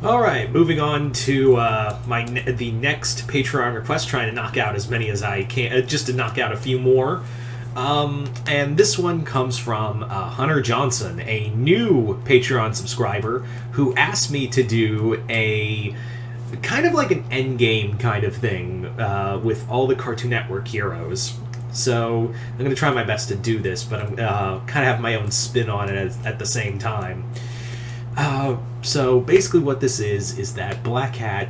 All right, moving on to the next Patreon request, trying to knock out as many as I can, just to knock out a few more. And this one comes from Hunter Johnson, a new Patreon subscriber who asked me to do a kind of like an endgame kind of thing with all the Cartoon Network heroes. So I'm going to try my best to do this, but I'm kind of have my own spin on it at the same time. So basically, what this is that Black Hat,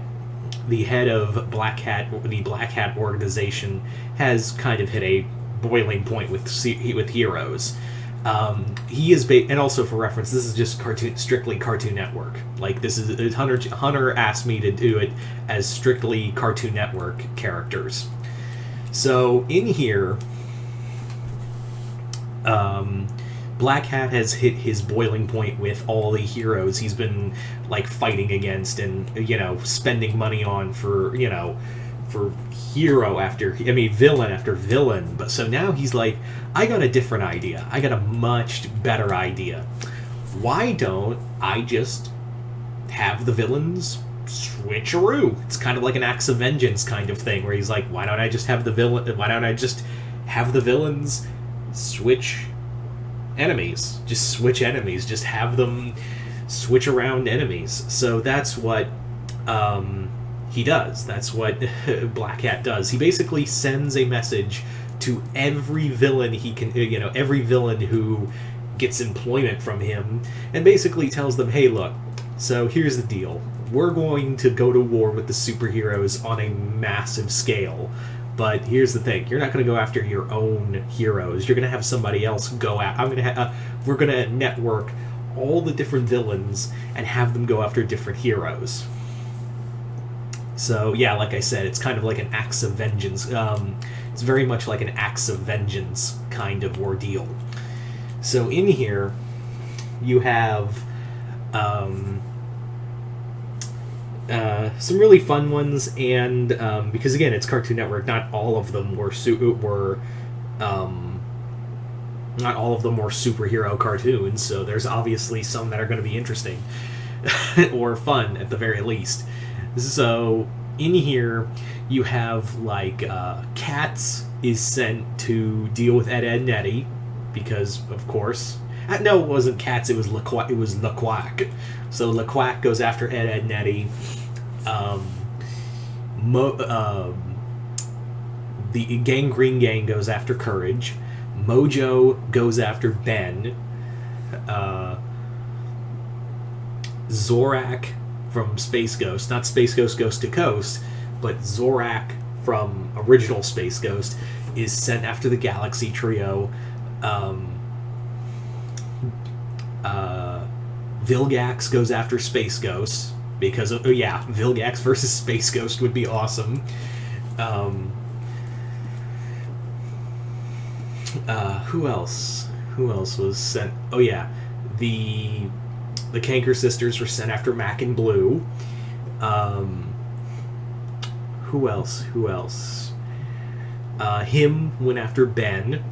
the head of the Black Hat organization, has kind of hit a boiling point with heroes. He is and also for reference, this is just strictly Cartoon Network. Like this is Hunter asked me to do it as strictly Cartoon Network characters. So in here, Black Hat has hit his boiling point with all the heroes he's been like fighting against and spending money on for villain after villain. But so now he's like, I got a different idea. I got a much better idea. Why don't I just have the villains switcheroo? It's kind of like an acts of vengeance kind of thing where he's like, why don't I just have the villains switch enemies? Just switch enemies. Just have them switch around enemies. So that's what he does. That's what Black Hat does. He basically sends a message to every villain he can, every villain who gets employment from him, and basically tells them, hey, look, so here's the deal. We're going to go to war with the superheroes on a massive scale. But here's the thing: you're not going to go after your own heroes. You're going to have somebody else go out. We're going to network all the different villains and have them go after different heroes. So yeah, like I said, it's kind of like an acts of vengeance. It's very much like an acts of vengeance kind of ordeal. So in here, you have some really fun ones, and because again, it's Cartoon Network, not all of them were not all of them were superhero cartoons. So there's obviously some that are going to be interesting or fun at the very least. So in here, you have like Cats is sent to deal with Ed, Edd, and Eddy because, of course. No, it wasn't Cats. It was LeQuack. So LeQuack goes after Ed, Edd, and Eddy. The Green Gang goes after Courage. Mojo goes after Ben. Zorak from Space Ghost, not Space Ghost Coast to Coast, but Zorak from original Space Ghost is sent after the Galaxy Trio. Vilgax goes after Space Ghost because Vilgax versus Space Ghost would be awesome. Who else was sent? Oh yeah, the Kanker sisters were sent after Mac and Blue. Who else? Him went after Ben.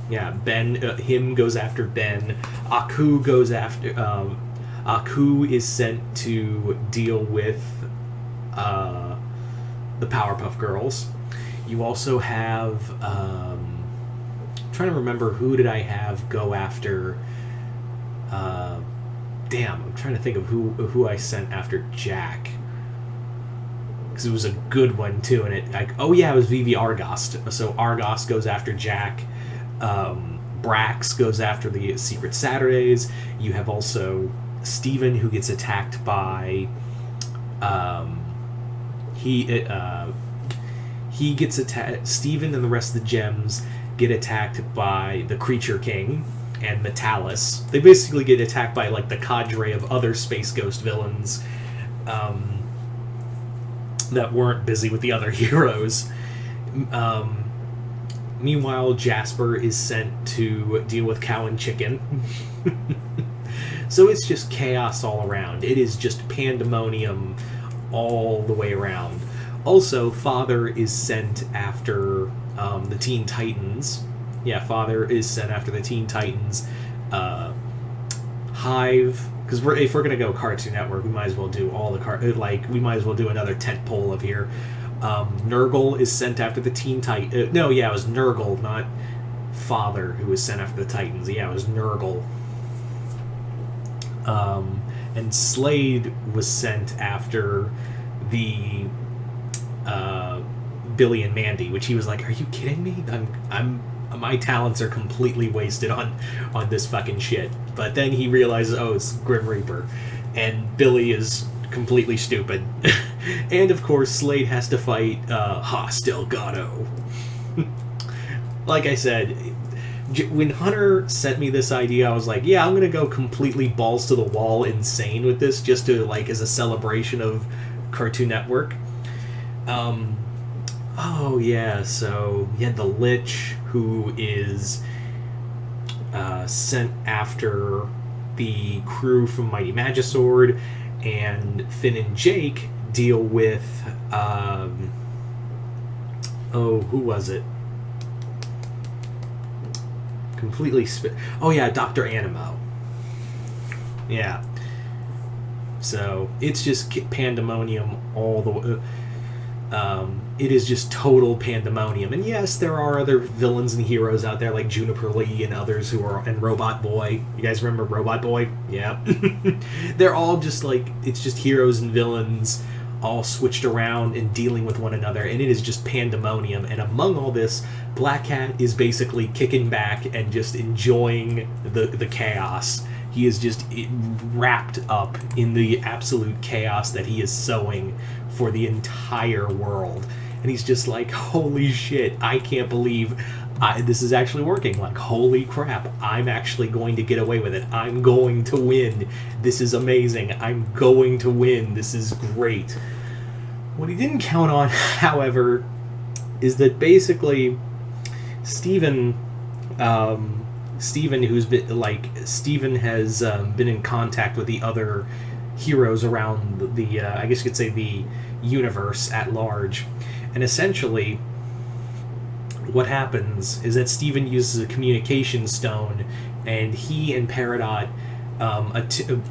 Yeah, Ben. Him goes after Ben. Aku goes after. Aku is sent to deal with the Powerpuff Girls. You also have. I'm trying to remember who did I have go after. I'm trying to think of who I sent after Jack. Because it was a good one too, and it was Vivi Argost. So Argost goes after Jack. Brax goes after the Secret Saturdays. You have also Steven, who gets attacked by. He gets attacked. Steven and the rest of the Gems get attacked by the Creature King and Metalis. They basically get attacked by like the cadre of other Space Ghost villains that weren't busy with the other heroes. Meanwhile, Jasper is sent to deal with Cow and Chicken. So it's just chaos all around. It is just pandemonium all the way around. Also, Father is sent after the Teen Titans. Yeah, Father is sent after the Teen Titans. Hive because if we're gonna go Cartoon Network, we might as well do all the we might as well do another tent pole of here. Nurgle is sent after the Teen Titan. No, yeah, it was Nurgle, not Father, who was sent after the Titans. Yeah, it was Nurgle. And Slade was sent after the Billy and Mandy, which he was like, "Are you kidding me? My talents are completely wasted on this fucking shit." But then he realizes, oh, it's Grim Reaper, and Billy is completely stupid. And of course, Slade has to fight Hostile Gato. Like I said, when Hunter sent me this idea, I was like, yeah, I'm gonna go completely balls to the wall insane with this, just to, like, as a celebration of Cartoon Network. Oh yeah, so you had the Lich, who is sent after the crew from Mighty Magisword, and Finn and Jake deal with who was it? Oh yeah, Dr. Animo. Yeah. So it's just pandemonium all the way. It is just total pandemonium. And yes, there are other villains and heroes out there like Juniper Lee and others and Robot Boy. You guys remember Robot Boy? Yeah. They're all just like, it's just heroes and villains all switched around and dealing with one another, and it is just pandemonium. And among all this, Black Cat is basically kicking back and just enjoying the chaos. He is just wrapped up in the absolute chaos that he is sowing for the entire world. And he's just like, holy shit, I can't believe this is actually working. Like, holy crap, I'm actually going to get away with it. I'm going to win. This is amazing. I'm going to win. This is great. What he didn't count on, however, is that basically Steven who's been, like, Steven has been in contact with the other heroes around the I guess you could say the universe at large. And essentially what happens is that Steven uses a communication stone, and he and Peridot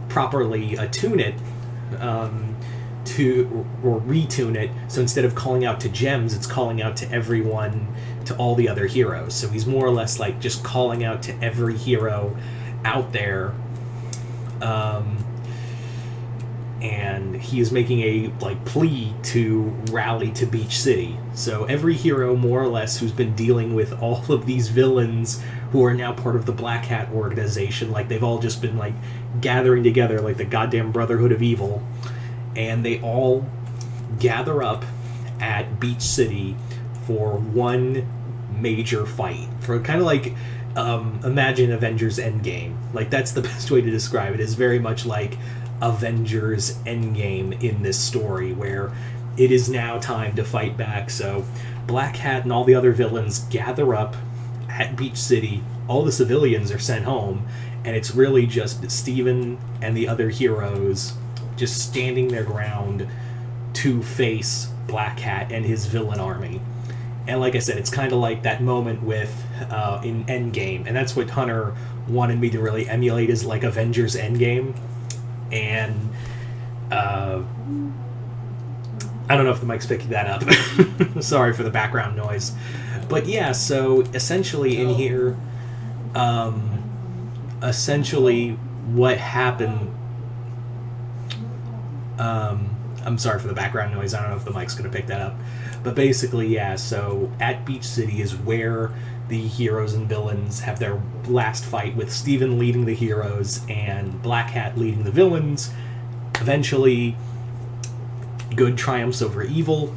properly attune it or retune it, so instead of calling out to Gems, it's calling out to everyone, to all the other heroes. So he's more or less like just calling out to every hero out there, and he is making a plea to rally to Beach City. So every hero, more or less, who's been dealing with all of these villains who are now part of the Black Hat organization, like, they've all just been gathering together like the goddamn Brotherhood of Evil, and they all gather up at Beach City for one major fight. For kind of imagine Avengers Endgame. That's the best way to describe it. It's very much like Avengers Endgame in this story, where it is now time to fight back. So Black Hat and all the other villains gather up at Beach City. All the civilians are sent home, and it's really just Steven and the other heroes just standing their ground to face Black Hat and his villain army. And like I said, it's kind of like that moment with in Endgame, and that's what Hunter wanted me to really emulate, is like Avengers Endgame. And I don't know if the mic's picking that up. Sorry for the background noise. But yeah, so essentially in here, essentially what happened... I'm sorry for the background noise. I don't know if the mic's going to pick that up. But basically, yeah, so at Beach City is where the heroes and villains have their last fight, with Steven leading the heroes and Black Hat leading the villains. Eventually, good triumphs over evil,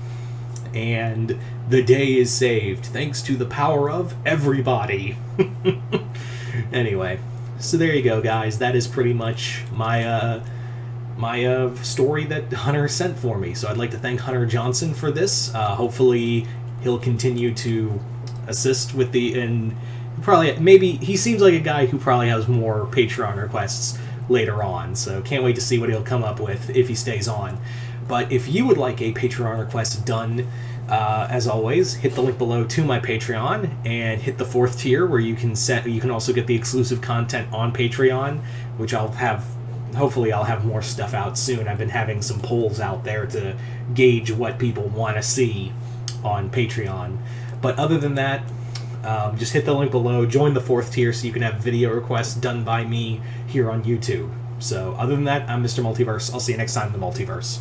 and the day is saved thanks to the power of everybody. Anyway, so there you go, guys. That is pretty much my story that Hunter sent for me. So I'd like to thank Hunter Johnson for this. Hopefully he'll continue to assist with and probably, maybe, he seems like a guy who probably has more Patreon requests later on, so can't wait to see what he'll come up with if he stays on. But if you would like a Patreon request done, as always, hit the link below to my Patreon and hit the 4th tier, where you can also get the exclusive content on Patreon, which I'll have hopefully I'll have more stuff out soon. I've been having some polls out there to gauge what people want to see on Patreon. But other than that, just hit the link below, join the 4th tier so you can have video requests done by me here on YouTube. So other than that, I'm Mr. Multiverse. I'll see you next time in the Multiverse.